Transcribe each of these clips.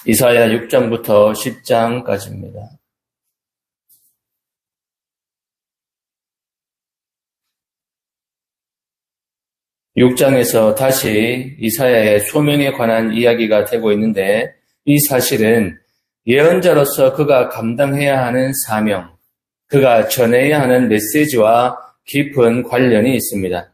이사야 6장부터 10장까지입니다. 6장에서 다시 이사야의 소명에 관한 이야기가 되고 있는데, 이 사실은 예언자로서 그가 감당해야 하는 사명, 그가 전해야 하는 메시지와 깊은 관련이 있습니다.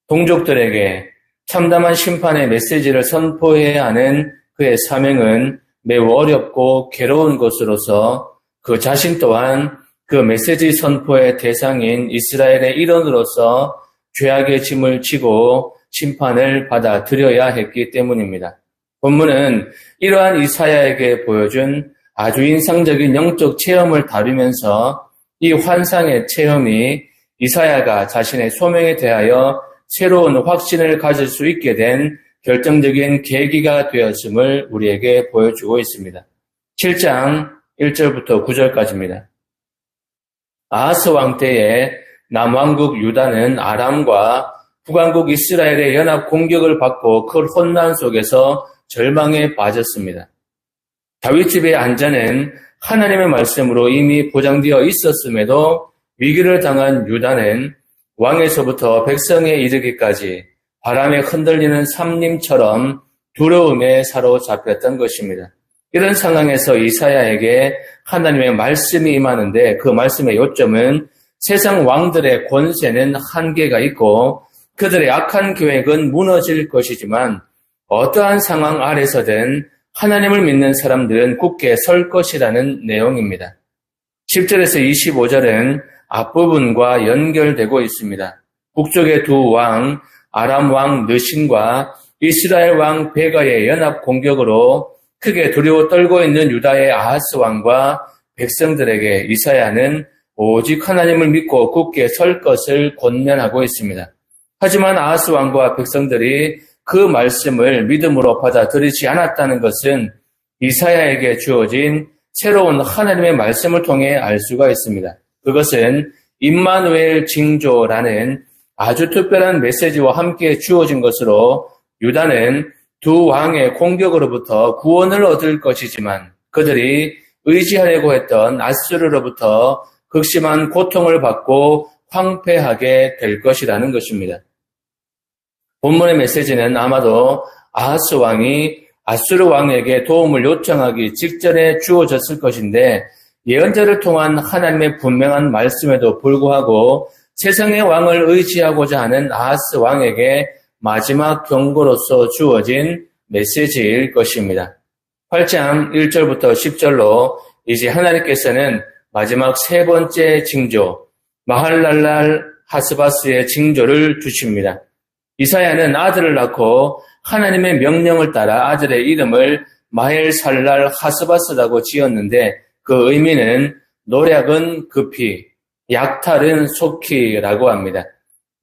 동족들에게 참담한 심판의 메시지를 선포해야 하는 그의 사명은 매우 어렵고 괴로운 것으로서 그 자신 또한 그 메시지 선포의 대상인 이스라엘의 일원으로서 죄악의 짐을 지고 심판을 받아들여야 했기 때문입니다. 본문은 이러한 이사야에게 보여준 아주 인상적인 영적 체험을 다루면서 이 환상의 체험이 이사야가 자신의 소명에 대하여 새로운 확신을 가질 수 있게 된 결정적인 계기가 되었음을 우리에게 보여주고 있습니다. 7장 1절부터 9절까지입니다. 아하스 왕 때에 남왕국 유다는 아람과 북왕국 이스라엘의 연합 공격을 받고 큰 혼란 속에서 절망에 빠졌습니다. 다윗 집의 안전은 하나님의 말씀으로 이미 보장되어 있었음에도 위기를 당한 유다는 왕에서부터 백성에 이르기까지 바람에 흔들리는 삼림처럼 두려움에 사로잡혔던 것입니다. 이런 상황에서 이사야에게 하나님의 말씀이 임하는데, 그 말씀의 요점은 세상 왕들의 권세는 한계가 있고 그들의 악한 계획은 무너질 것이지만 어떠한 상황 아래서든 하나님을 믿는 사람들은 굳게 설 것이라는 내용입니다. 10절에서 25절은 앞부분과 연결되고 있습니다. 북쪽의 두 왕, 아람 왕 느신과 이스라엘 왕 베가의 연합 공격으로 크게 두려워 떨고 있는 유다의 아하스 왕과 백성들에게 이사야는 오직 하나님을 믿고 굳게 설 것을 권면하고 있습니다. 하지만 아하스 왕과 백성들이 그 말씀을 믿음으로 받아들이지 않았다는 것은 이사야에게 주어진 새로운 하나님의 말씀을 통해 알 수가 있습니다. 그것은 임마누엘 징조라는 아주 특별한 메시지와 함께 주어진 것으로 유다는 두 왕의 공격으로부터 구원을 얻을 것이지만 그들이 의지하려고 했던 아수르로부터 극심한 고통을 받고 황폐하게 될 것이라는 것입니다. 본문의 메시지는 아마도 아하스 왕이 아수르 왕에게 도움을 요청하기 직전에 주어졌을 것인데, 예언자를 통한 하나님의 분명한 말씀에도 불구하고 세상의 왕을 의지하고자 하는 아하스 왕에게 마지막 경고로서 주어진 메시지일 것입니다. 8장 1절부터 10절로 이제 하나님께서는 마지막 세 번째 징조, 마할랄랄 하스바스의 징조를 주십니다. 이사야는 아들을 낳고 하나님의 명령을 따라 아들의 이름을 마헬살랄 하스바스라고 지었는데, 그 의미는 노략은 급히, 약탈은 속히라고 합니다.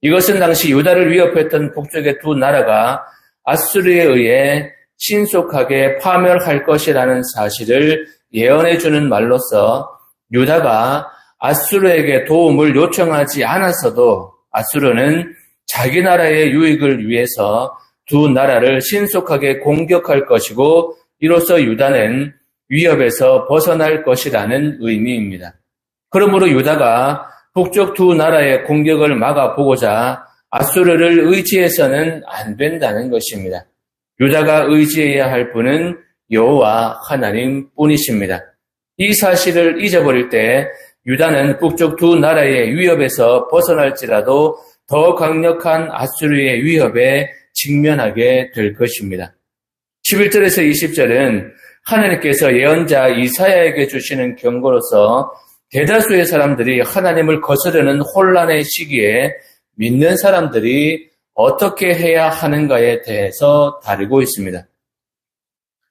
이것은 당시 유다를 위협했던 북쪽의 두 나라가 아수르에 의해 신속하게 파멸할 것이라는 사실을 예언해주는 말로서 유다가 아수르에게 도움을 요청하지 않았어도 아수르는 자기 나라의 유익을 위해서 두 나라를 신속하게 공격할 것이고, 이로써 유다는 위협에서 벗어날 것이라는 의미입니다. 그러므로 유다가 북쪽 두 나라의 공격을 막아보고자 아수르를 의지해서는 안 된다는 것입니다. 유다가 의지해야 할 분은 여호와 하나님 뿐이십니다. 이 사실을 잊어버릴 때 유다는 북쪽 두 나라의 위협에서 벗어날지라도 더 강력한 아수르의 위협에 직면하게 될 것입니다. 11절에서 20절은 하나님께서 예언자 이사야에게 주시는 경고로서 대다수의 사람들이 하나님을 거스르는 혼란의 시기에 믿는 사람들이 어떻게 해야 하는가에 대해서 다루고 있습니다.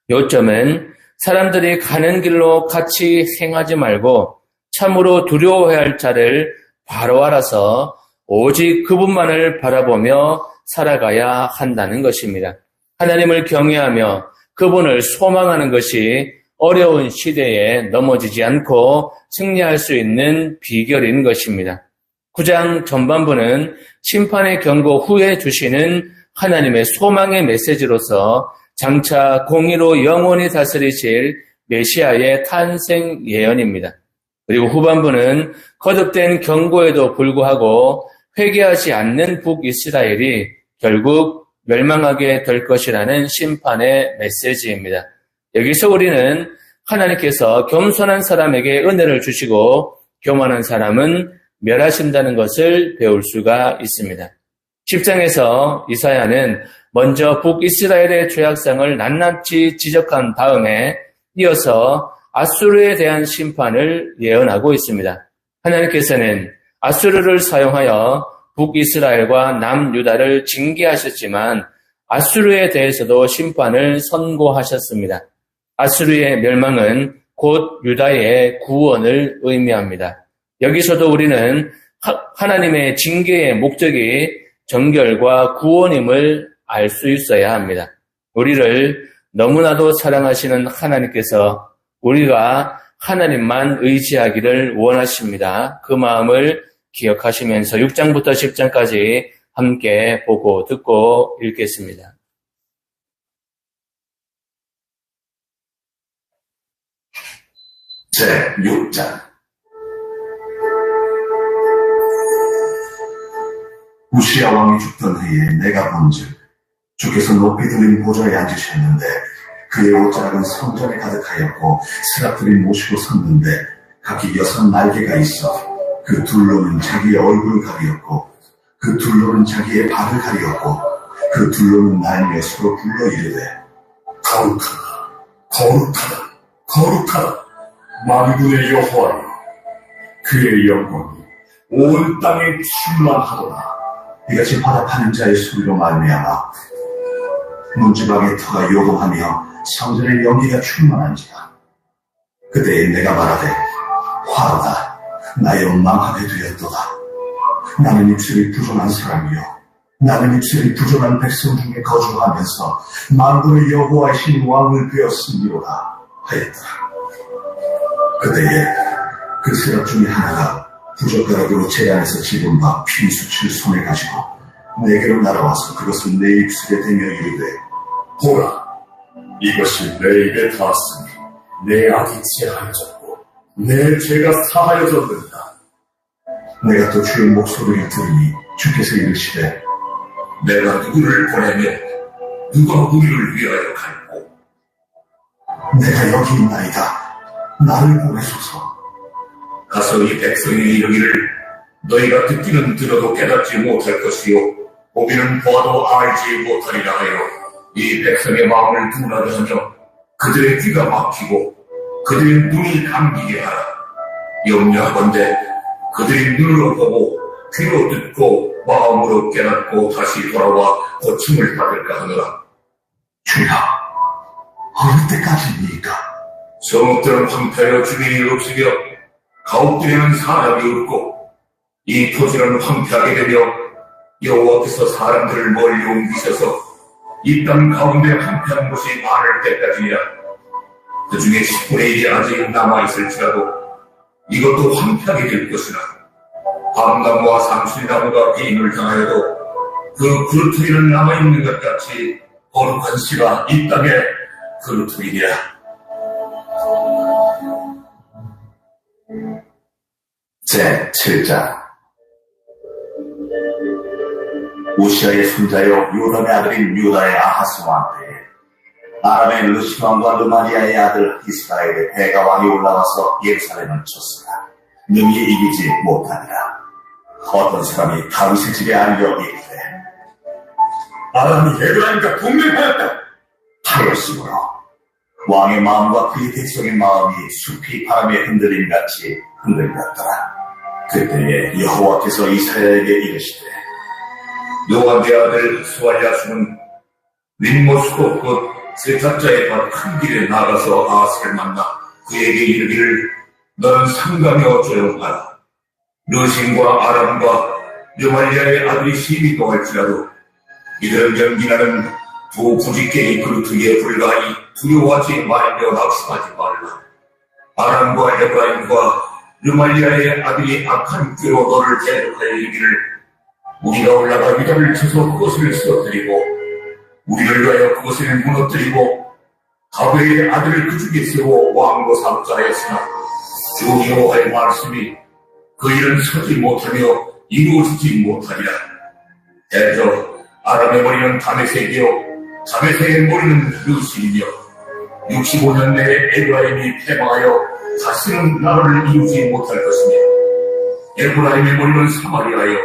요점은 사람들이 가는 길로 같이 행하지 말고 참으로 두려워해야 할 자를 바로 알아서 오직 그분만을 바라보며 살아가야 한다는 것입니다. 하나님을 경외하며 그분을 소망하는 것이 어려운 시대에 넘어지지 않고 승리할 수 있는 비결인 것입니다. 9장 전반부는 심판의 경고 후에 주시는 하나님의 소망의 메시지로서 장차 공의로 영원히 다스리실 메시아의 탄생 예언입니다. 그리고 후반부는 거듭된 경고에도 불구하고 회개하지 않는 북이스라엘이 결국 멸망하게 될 것이라는 심판의 메시지입니다. 여기서 우리는 하나님께서 겸손한 사람에게 은혜를 주시고 교만한 사람은 멸하신다는 것을 배울 수가 있습니다. 10장에서 이사야는 먼저 북이스라엘의 죄악상을 낱낱이 지적한 다음에 이어서 아수르에 대한 심판을 예언하고 있습니다. 하나님께서는 아수르를 사용하여 북이스라엘과 남유다를 징계하셨지만 아수르에 대해서도 심판을 선고하셨습니다. 아수르의 멸망은 곧 유다의 구원을 의미합니다. 여기서도 우리는 하나님의 징계의 목적이 정결과 구원임을 알 수 있어야 합니다. 우리를 너무나도 사랑하시는 하나님께서 우리가 하나님만 의지하기를 원하십니다. 그 마음을 기억하시면서 6장부터 10장까지 함께 보고 듣고 읽겠습니다. 제6장 우시야 왕이 죽던 해에 내가 본즉 주께서 높이 들린 보좌에 앉으셨는데 그의 옷자락은 성전에 가득하였고 스라들이 모시고 섰는데 각기 6 날개가 있어 그 둘로는 자기의 얼굴을 가리었고 그 둘로는 자기의 발을 가리었고 그 둘로는 날며 서로 불러 이르되 거룩하다 거룩하다 거룩하다 만군의 여호와여 그의 영광이 온 땅에 충만하도다. 이같이 화답하는 자의 소리로 말미암아 문지방의 터가 요동하며 성전의 연기가 충만한지라. 그때에 내가 말하되 화로다 나여 망하게 되었도다. 나는 입술이 부존한 사람이요 나는 입술이 부존한 백성 중에 거주하면서 만군의 여호와이신 왕을 배웠음이로다 하였더라. 그때에 그 세력 중에 하나가 부젓가락으로 제 안에서 집은 바 피수칠 손에 가지고 내게로 날아와서 그것을 내 입술에 대며 이르되 보라 이것이 내 입에 닿았으니 내 악이 제하여졌고 내 죄가 사하여졌는다. 내가 또 주의 목소리를 들으니 주께서 이르시되 내가 누구를 보내며 누가 우리를 위하여 갈고 내가 여기 있나이다. 나를 보내소서. 가서 이 백성이 이르기를 너희가 듣기는 들어도 깨닫지 못할 것이요 보기는 보아도 알지 못하리라 하여 이 백성의 마음을 둔하게 하며 그들의 귀가 막히고 그들의 눈이 감기게 하라. 염려하건대 그들이 눈으로 보고 귀로 듣고 마음으로 깨닫고 다시 돌아와 고침을 받을까 하노라. 주여 어느 때까지입니까? 성읍들은 황폐하여 주민이 없으며 가옥들에는 사람이 없고 이 토지는 황폐하게 되며 여호와께서 사람들을 멀리 옮기셔서 이 땅 가운데 황폐한 곳이 많을 때까지니라. 그 중에 10분의 1이 아직 남아있을지라도 이것도 황폐하게 될 것이나 밤나무와 상수리나무가 비임을 당하여도 그 그루터기는 남아있는 것 같이 거룩한 씨가 이 땅에 그루터기니라. 제7장 우시아의 손자요 요담의 아들인 유다의 아하스 왕 때에 아람의 르시 왕과 르마리아의 아들 이스라엘의 대가 왕이 올라와서 예루살렘을 쳤으나 능히 이기지 못하니라. 어떤 사람이 다윗의 집에 알려 이르되 아람이 에브라임과 동맹하였다 하였으므로 왕의 마음과 그의 백성의 마음이 숲이 바람에 흔들림같이 흔들렸더라. 그때에 여호와께서 이사야에게 이르시되 요압의 아들 스왈야수는 림모스고 곧 세탁자의 밭 큰 길에 나가서 아하스를 만나 그에게 이르기를 너는 상가며 조용하라. 르신과 아람과 르말리아의 아들이 시비도 할지라도 이들은 연기나는 두 부직개의 그루트기에 불과하니 두려워하지 말며 낙심하지 말라. 아람과 에브라임과 르말리아의 아들이 악한 꾀로 너를 대적하여 이르기를 우리가 올라가 유다를 쳐서 그것을 쓰러뜨리고 우리를 위하여 그것을 무너뜨리고 다윗의 아들을 그 중에 세워 왕으로 삼자 하였으나 주 여호와의 말씀이 그 일은 서지 못하며 이루어지지 못하리라. 대저 아람의 머리는 다메섹이요 다메섹의 머리는 르신이며 65년 내에 에브라임이 패망하여 다시는 나라를 이루지 못할 것이며 에브라임의 머리는 사마리아요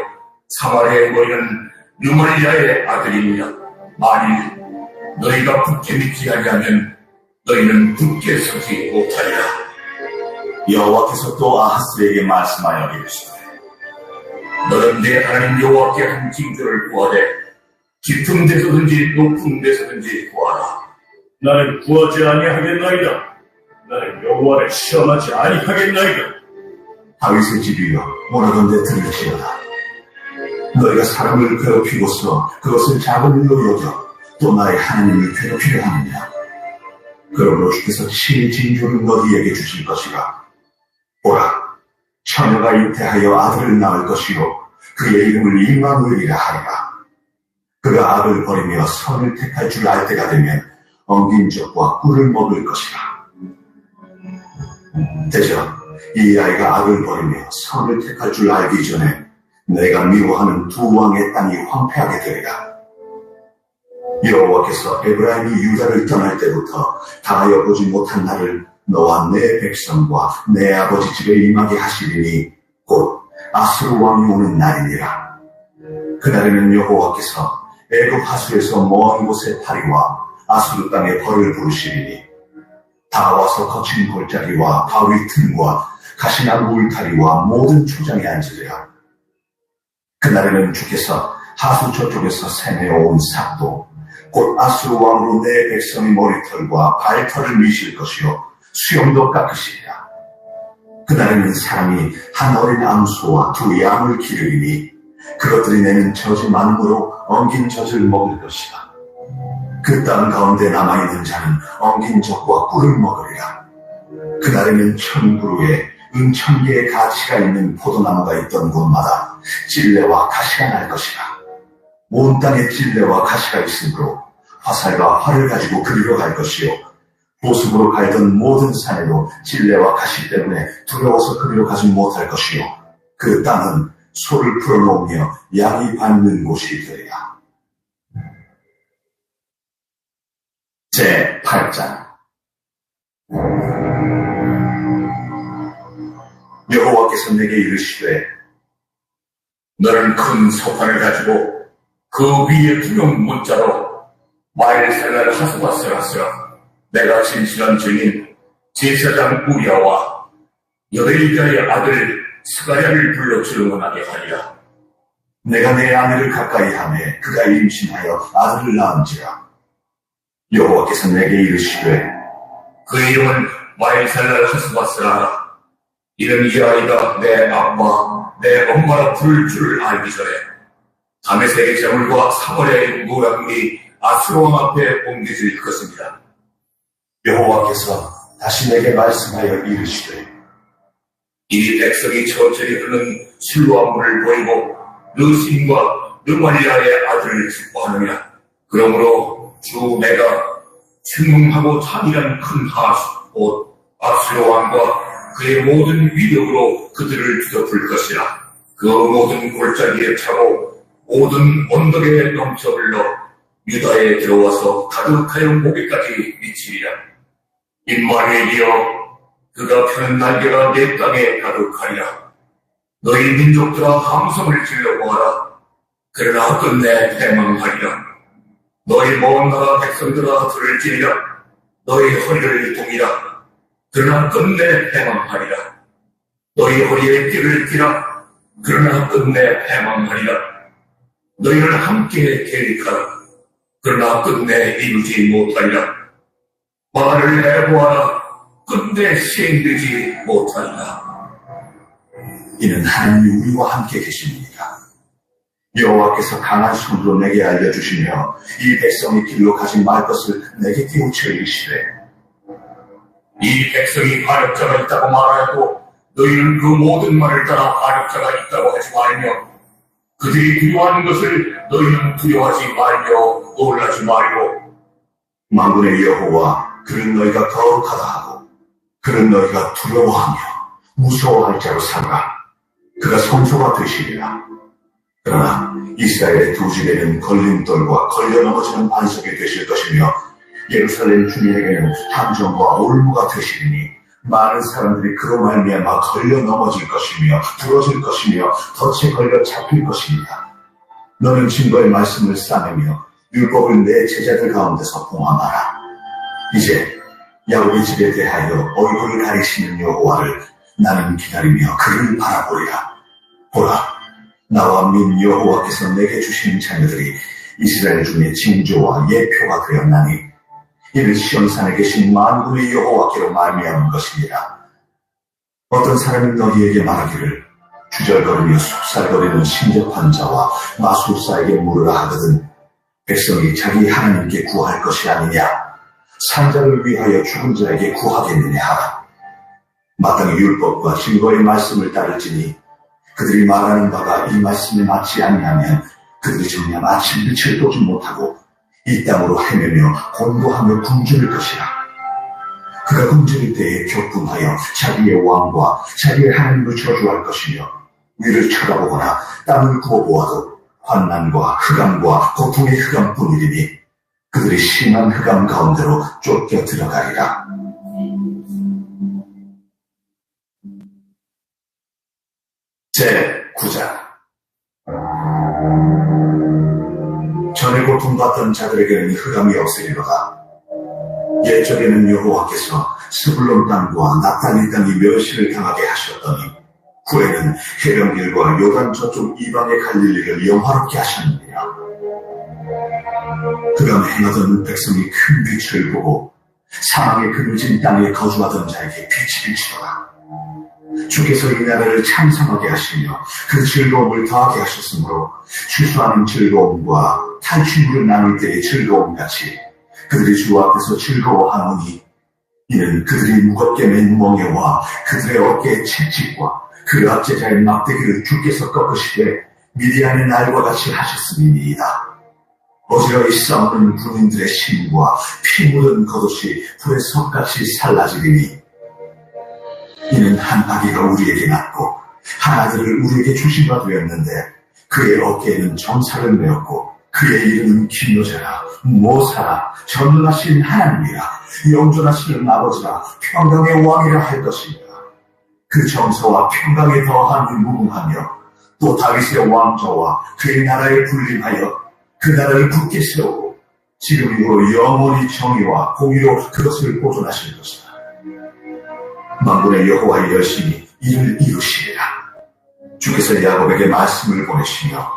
사마리아의 머리는 르말리아의 아들이니라. 만일 너희가 굳게 믿지 아니하면 너희는 굳게 서지 못하리라. 여호와께서 또 아하스에게 말씀하여 이르시되 너는 내 하나님 여호와께 한 징조를 구하되 깊은 데서든지 높은 데서든지 구하라. 나는 구하지 아니하겠나이다. 나는 여호와를 시험하지 아니하겠나이다. 다윗의 집이여 원하던대 들을지어다. 너희가 사람을 괴롭히고서 그것을 작은 일로 여겨 또 나의 하나님을 괴롭히려 하느냐. 그러므로 주께서 친히 징조를 너희에게 주실 것이라. 보라, 처녀가 잉태하여 아들을 낳을 것이요 그의 이름을 임마누엘이라 하리라. 그가 악을 버리며 선을 택할 줄 알 때가 되면 엉긴 적과 꿀을 먹을 것이라. 대저 이 아이가 악을 버리며 선을 택할 줄 알기 전에 내가 미워하는 두 왕의 땅이 황폐하게 되리라. 여호와께서 에브라임이 유다를 떠날 때부터 다하여 보지 못한 날을 너와 내 백성과 내 아버지 집에 임하게 하시리니 곧 아수르 왕이 오는 날이니라. 그날에는 여호와께서 애굽 하수에서 먼 곳의 파리와 아수르 땅의 벌을 부르시리니 다 와서 거친 골짜기와 바위 틈과 가시나무 울타리와 모든 초장에 앉으리라. 그날에는 주께서 하수 저쪽에서 새내어온 삭도 곧 아수르 왕으로 내 백성의 머리털과 발털을 미실 것이요 수염도 깎으시리라. 그날에는 사람이 한 어린 암소와 두 양을 기르리니 그것들이 내는 젖이 많음으로 엉긴 젖을 먹을 것이다. 그 땅 가운데 남아있는 자는 엉긴 젖과 꿀을 먹으리라. 그날에는 천그루에 은천 개의 가치가 있는 포도나무가 있던 곳마다 찔레와 가시가 날 것이다. 온 땅에 찔레와 가시가 있으므로 화살과 활을 가지고 그리러 갈 것이요 보습으로 갈던 모든 산에도 찔레와 가시 때문에 두려워서 그리러 가지 못할 것이요 그 땅은 소를 풀어놓으며 양이 밟는 곳이 되리라. 제8장 여호와께서 내게 이르시되 너는 큰 소판을 가지고 그 위에 두명 문자로 마일살날 하스바스라스라 내가 진실한 증인 제사장 우리아와 여벨리가의 아들 스가랴를 불러 증언하게 하리라. 내가 내 아내를 가까이 하매 그가 임신하여 아들을 낳은지라. 여호와께서 내게 이르시되 그 이름은 마일살날 하스바스라. 이는 이 아이가 내 아빠 내 엄마라 부를 줄을 알기 전에 다메섹의 재물과 사마리아의 노랑이 아수르 왕 앞에 옮겨질 것입니다. 여호와께서 다시 내게 말씀하여 이르시되 이 백성이 천천히 흐르는 실로암 물을 보이고 르신과 르말리아의 아들을 기뻐하느냐. 그러므로 주 내가 충문하고 찬이란 큰 하수 곧 아수르 왕과 그의 모든 위력으로 그들을 뒤덮을 것이라. 그 모든 골짜기에 차고 모든 언덕에 넘쳐 흘러 유다에 들어와서 가득하여 목에까지 미치리라. 임마누엘이여 그가 펴는 날개가 내 땅에 가득하리라. 너희 민족들아 함성을 질러보아라. 그러나 끝내 패망하리라. 너희 먼 나라 백성들아 들을지니라. 너희 허리를 동이라. 그러나 끝내 패망하리라. 너희 허리에 띠를 띠라. 그러나 끝내 패망하리라. 너희는 함께 계획하라. 그러나 끝내 이루지 못하리라. 말을 해보아라. 끝내 시행되지 못하리라. 이는 하나님이 우리와 함께 계십니다. 여호와께서 강한 손으로 내게 알려주시며 이 백성이 길로 가지 말 것을 내게 깨우쳐 이르시되 이 백성이 반역자가 있다고 말하였고 너희는 그 모든 말을 따라 반역자가 있다고 하지 말며 그들이 두려워하는 것을 너희는 두려워하지 말며 놀라지 말고 만군의 여호와 그는 너희가 거룩하다 하고 그는 너희가 두려워하며 무서워할 자로 삼으라. 그가 성소가 되시리라. 그러나 이스라엘의 두 집에는 걸림돌과 걸려 넘어지는 반석이 되실 것이며 예루살렘 주민에게는 함정과 올무가 되시리니 많은 사람들이 그로 말미암아 걸려 넘어질 것이며 부러질 것이며 덫에 걸려 잡힐 것입니다. 너는 증거의 말씀을 싸매며 율법을 내 제자들 가운데서 봉함하라. 이제 야곱의 집에 대하여 얼굴을 가리시는 여호와를 나는 기다리며 그를 바라보리라. 보라, 나와 민 여호와께서 내게 주신 자녀들이 이스라엘 중에 징조와 예표가 되었나니 이는 시온산에 계신 만군의 여호와께로 말미암은 것이니라. 어떤 사람이 너희에게 말하기를 주절거리며 속살거리는 신접한 자와 마술사에게 물으라 하거든 백성이 자기 하나님께 구할 것이 아니냐, 산자를 위하여 죽은 자에게 구하겠느냐 하라. 마땅히 율법과 증거의 말씀을 따를지니 그들이 말하는 바가 이 말씀에 맞지 아니하면 그들이 정녕 아침 빛을 보지 못하고 이 땅으로 헤매며 곤고하며 굶주릴 것이라. 그가 굶주릴 때에 격분하여 자기의 왕과 자기의 하나님을 저주할 것이며 위를 쳐다보거나 땅을 구워보아도 환난과 흑암과 고통의 흑암뿐이리니 그들이 심한 흑암 가운데로 쫓겨 들어가리라. 제9장. 전에 고통받던 자들에게는 흑암이 없으리로다. 옛적에는 여호와께서 스불론 땅과 납달리 땅이 멸시를 당하게 하셨더니 후에는 해변길과 요단 저쪽 이방의 갈릴리를 영화롭게 하셨느니라. 그간 행하던 백성이 큰 빛을 보고 사망의 그늘진 땅에 거주하던 자에게 빛이 비치더라. 주께서 이 나라를 참sam하게 하시며 그 즐거움을 더하게 하셨으므로 추수하는 즐거움과 탈취물을 나눌 때의 즐거움같이 그들이 주 앞에서 즐거워하노니 이는 그들이 무겁게 맨 멍에와 그들의 어깨의 채찍과 그 압제자의 막대기를 주께서 꺾으시되 미디안의 날과 같이 하셨음이니이다. 어지러이 싸우는 군인들의 심과 피 묻은 겉옷이 불의 석같이 살라지리니 이는 한 아기가 우리에게 낳고 한 아들을 우리에게 주신 바 되었는데 그의 어깨에는 정사를 메었고 그의 이름은 기묘자라 모사라 전능하신 하나님이라 영존하시는 아버지라 평강의 왕이라 할 것입니다. 그 정서와 평강에 더한 무궁하며 또 다윗의 왕좌와 그의 나라에 군림하여 그 나라를 굳게 세우고 지금 이후로 영원히 정의와 공의로 그것을 보존하실 것이다. 만군의 여호와의 열심히 이를 이루시리라. 주께서 야곱에게 말씀을 보내시며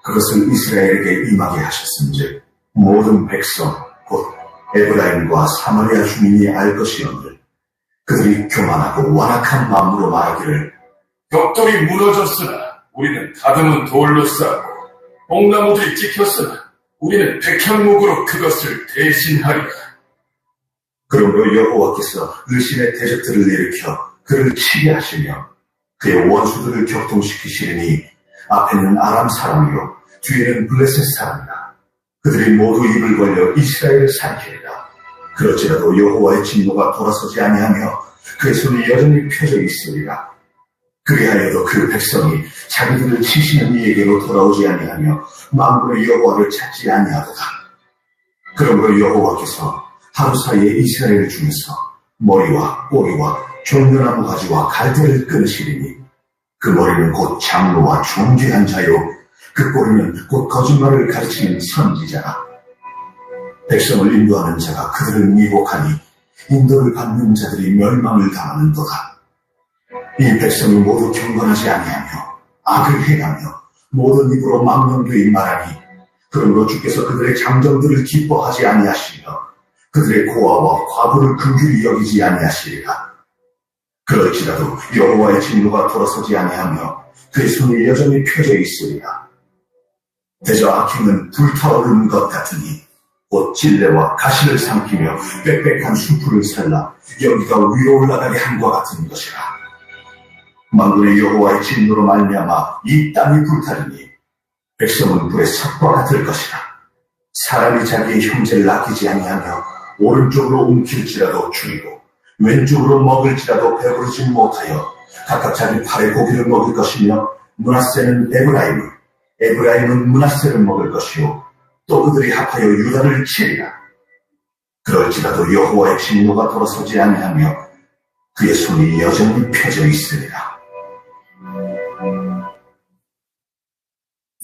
그것을 이스라엘에게 임하게 하셨은즉 모든 백성 곧 에브라임과 사마리아 주민이 알 것이오늘 그들이 교만하고 완악한 마음으로 말하기를 벽돌이 무너졌으나 우리는 다듬은 돌로 쌓고 뽕나무들이 찍혔으나 우리는 백향목으로 그것을 대신하리라. 그러므로 여호와께서 을신의 대적들을 일으켜 그를 치게 하시며 그의 원수들을 격동시키시리니 앞에는 아람 사람이요 뒤에는 블레셋 사람이라. 그들이 모두 입을 벌려 이스라엘을 삼키리라. 그럴지라도 여호와의 진노가 돌아서지 아니하며 그의 손이 여전히 펴져 있으리라. 그리하여도 그 백성이 자기들을 치시는 이에게로 돌아오지 아니하며 만군의 여호와를 찾지 아니하도다. 그러므로 여호와께서 하루 사이에 이스라엘 중에서 머리와 꼬리와 종려나무 가지와 갈대를 끊으시리니 그 머리는 곧 장로와 존귀한 자요 그 꼬리는 곧 거짓말을 가르치는 선지자라. 백성을 인도하는 자가 그들을 미혹하니 인도를 받는 자들이 멸망을 당하는도다. 이 백성이 모두 경건하지 아니하며 악을 행하며 모든 입으로 망령되이 말하니 그러므로 주께서 그들의 장정들을 기뻐하지 아니하시며 그들의 고아와 과부를 긍휼히 여기지 아니하시리라. 그럴지라도 여호와의 진노가 돌아서지 아니하며 그의 손이 여전히 펴져 있으리라. 대저 악행은 불타오르는 것 같으니 곧 진레와 가시를 삼키며 빽빽한 수풀을 살라 여기가 위로 올라가게 한과 같은 것이라. 만군의 여호와의 진노로 말미암아 이 땅이 불타르니 백성은 불의 석과 같을 것이라. 사람이 자기의 형제를 아끼지 아니하며 오른쪽으로 움킬지라도 죽이고 왼쪽으로 먹을지라도 배부르지 못하여 각각 자기 팔의 고기를 먹을 것이며 므낫세는 에브라임은 므낫세를 먹을 것이요 또 그들이 합하여 유다를 치리라. 그럴지라도 여호와의 진노가 돌아서지 아니하며 그의 손이 여전히 펴져 있으리라.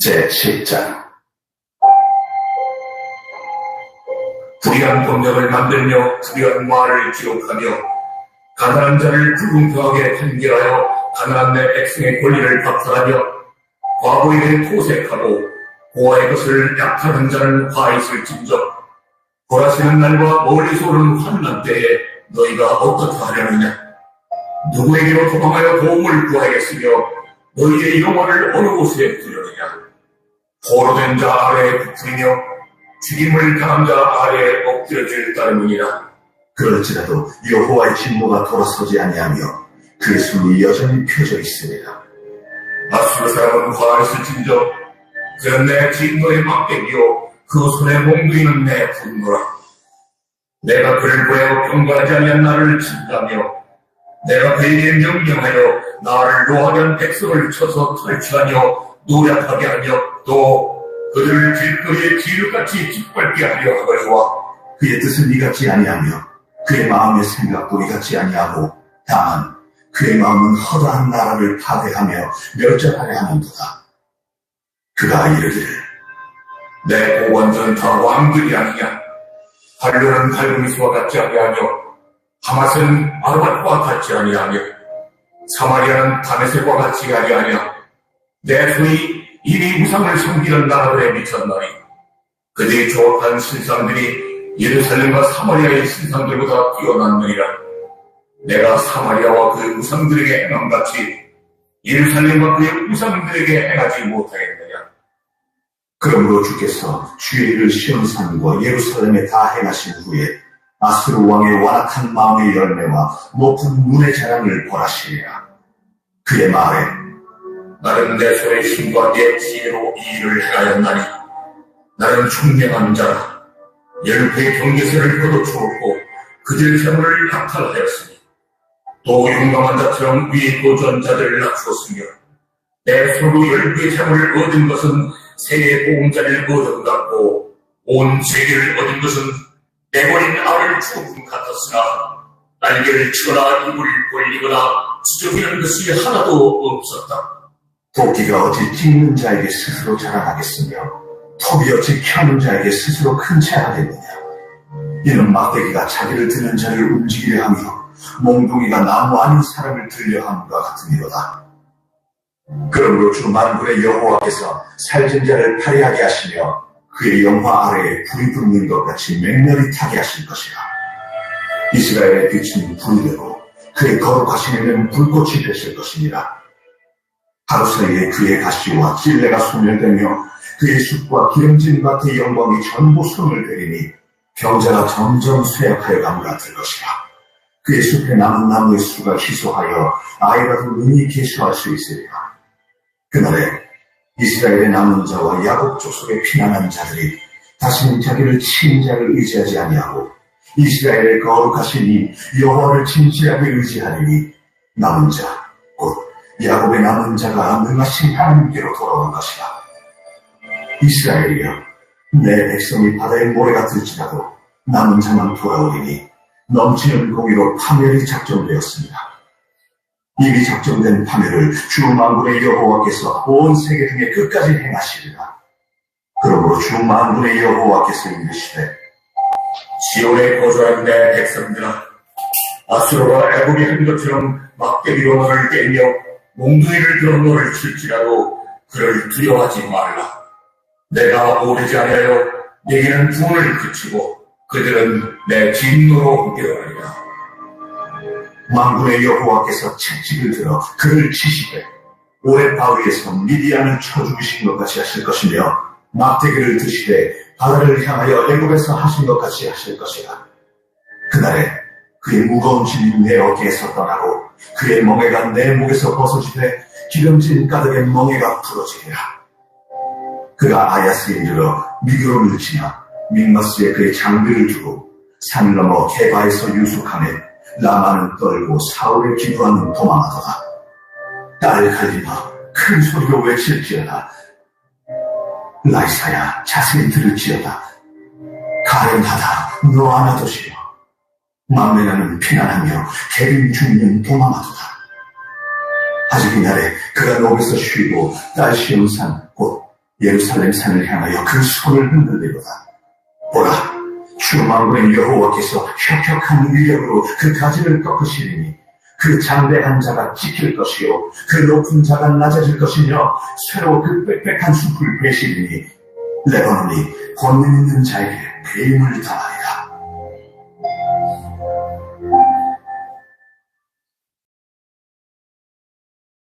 제10장. 불의한 법령을 만들며 불의한 말을 기록하며 가난한 자를 불공평하게 판결하여 가난한 내 백성의 권리를 박탈하며 과부에게 토색하고 고아의 것을 약탈한 자는 화있을 진적 벌하시는 날과 멀리서 오는 환난 때에 너희가 어떻게 하려느냐. 누구에게로 도망하여 도움을 구하겠으며 너희의 영혼을 어느 곳에 두려느냐. 포로된 자 아래에 부풀이며 죽임을 당한 자 아래에 엎드려질 따름이니라. 그럴지라도 여호와의 진노가 돌아서지 아니하며 그의 손이 여전히 펴져 있으리라. 아수르 사람은 화있을 진적 그는 내 진노의 막대기요 그 손에 몽둥이는 내 분노라. 내가 그를 보여 경건하지 아니한 나를 친다며 내가 그에게 명령하여 나를 노하게 한 백성을 쳐서 탈취하며 노략하게 하며 또 그들을 길거리에 기름같이 짓밟게 하려 하거니와 그의 뜻은 이같지 아니하며 그의 마음의 생각도 이같지 아니하고 다만 그의 마음은 허다한 나라를 파괴하며 멸절하려 하는도다. 그가 이르기를 내 고관들은 다 왕들이 아니냐. 발로는 갈그미스와 같지 아니하며 하맛은 아르밧과 같지 아니하며 사마리아는 다메섹과 같이 아니하냐. 내 손이 이미 우상을 섬기는 나라들에 미쳤나니 그들이 조합한 신상들이 예루살렘과 사마리아의 신상들보다 뛰어났느니라. 내가 사마리아와 그 우상들에게 행함같이 예루살렘과 그의 우상들에게 행하지 못하겠느냐. 그러므로 주께서 주의 일을 시온산과 예루살렘에 다 행하신 후에 아수르 왕의 완악한 마음의 열매와 높은 눈의 자랑을 벌하시리라. 그의 말에 나는 내 손의 힘과 내 지혜로 이 일을 행하였나니 나는 총명한 자라. 열부의 경계선을 걷어추었고 그들 재물을 약탈하였으니 또 용감한 자처럼 위에 도전 자들을 낮추었으며 내 손으로 열부의 재물을 얻은 것은 새의 보험자를 얻은 것 같고 온 세계를 얻은 것은 내버린 알을 죽은 것 같았으나 날개를 치거나 입을 벌리거나 지저귀는 것이 하나도 없었다. 도끼가 어찌 찍는 자에게 스스로 자랑하겠으며 톱이 어찌 켜는 자에게 스스로 큰 채 하겠느냐. 이는 막대기가 자기를 드는 자를 움직이려 하며 몽둥이가 나무 아닌 사람을 들려 함과 같으니로다. 그러므로 주 만군의 여호와께서 살진 자를 탈의하게 하시며 그의 영화 아래에 불이 붙는 것 같이 맹렬히 타게 하실 것이라. 이스라엘의 빛은 불이 되고 그의 거룩하신 이는 불꽃이 되실 것이니라. 하루 사이에 그의 가시와 찔레가 소멸되며 그의 숲과 기름진 밭의 영광이 전부 손을 대리니 병자가 점점 쇠약하여 감을 같을 것이라. 그의 숲에 남은 나무의 수가 희소하여 아이라도 능히 계수할 수 있으리라. 그날에 이스라엘의 남은 자와 야곱 족속에 피난한 자들이 다시는 자기를 친 자를 의지하지 아니하고 이스라엘의 거룩하신 이 여호와를 진실하게 의지하리니 남은 자 곧 야곱의 남은 자가 능하신 하나님께로 돌아올 것이라. 이스라엘이여, 내 백성이 바다의 모래 같을지라도 남은 자만 돌아오리니 넘치는 공의로 파멸이 작정되었습니다. 이미 작정된 파멸을 주 만군의 여호와께서 온 세계 등의 끝까지 행하시리라. 그러므로 주 만군의 여호와께서 이르시되 시온에 거주한 내 백성들아, 아수르와 애굽이 한 것처럼 막대기로 너를 깨며 몽둥이를 들어 너를 칠지라도 그를 두려워하지 말라. 내가 오래지 아니하여 내게는 분을 그치고 그들은 내 진노로 흡변하리라. 만군의 여호와께서 채찍을 들어 그를 치시되 오래 바위에서 미디안을 쳐 죽이신 것 같이 하실 것이며 막대기를 드시되 바다를 향하여 애굽에서 하신 것 같이 하실 것이라. 그날에 그의 무거운 짐이 내 어깨에서 떠나고 그의 멍에가 내 목에서 벗어지되 기름진 가득의 멍에가 부러지리라. 그가 아야스에 이르러 미교를 지나 믹마스에 그의 장비를 두고 산을 넘어 게바에서 유숙하며 라마는 떨고 사울을 기부하는 도망하더라. 딸 갈리마 큰 소리로 외칠지어다. 라이사야 자세히 들을지어다. 가련하다 너 아나도시여. 막내나는 피난하며 계림 중년 도망하도다. 아직 이날에 그가 녹에서 쉬고 딸 시온산 곧 예루살렘 산을 향하여 그 손을 흔들리로다. 보라, 주 만군의 여호와께서 혁혁한 위력으로 그 가지를 꺾으시리니 그 장대한 자가 지킬 것이요 그 높은 자가 낮아질 것이며 새로 그 빽빽한 숲을 베시리니 레바논이 권능 있는 자에게 배임을 당하리라.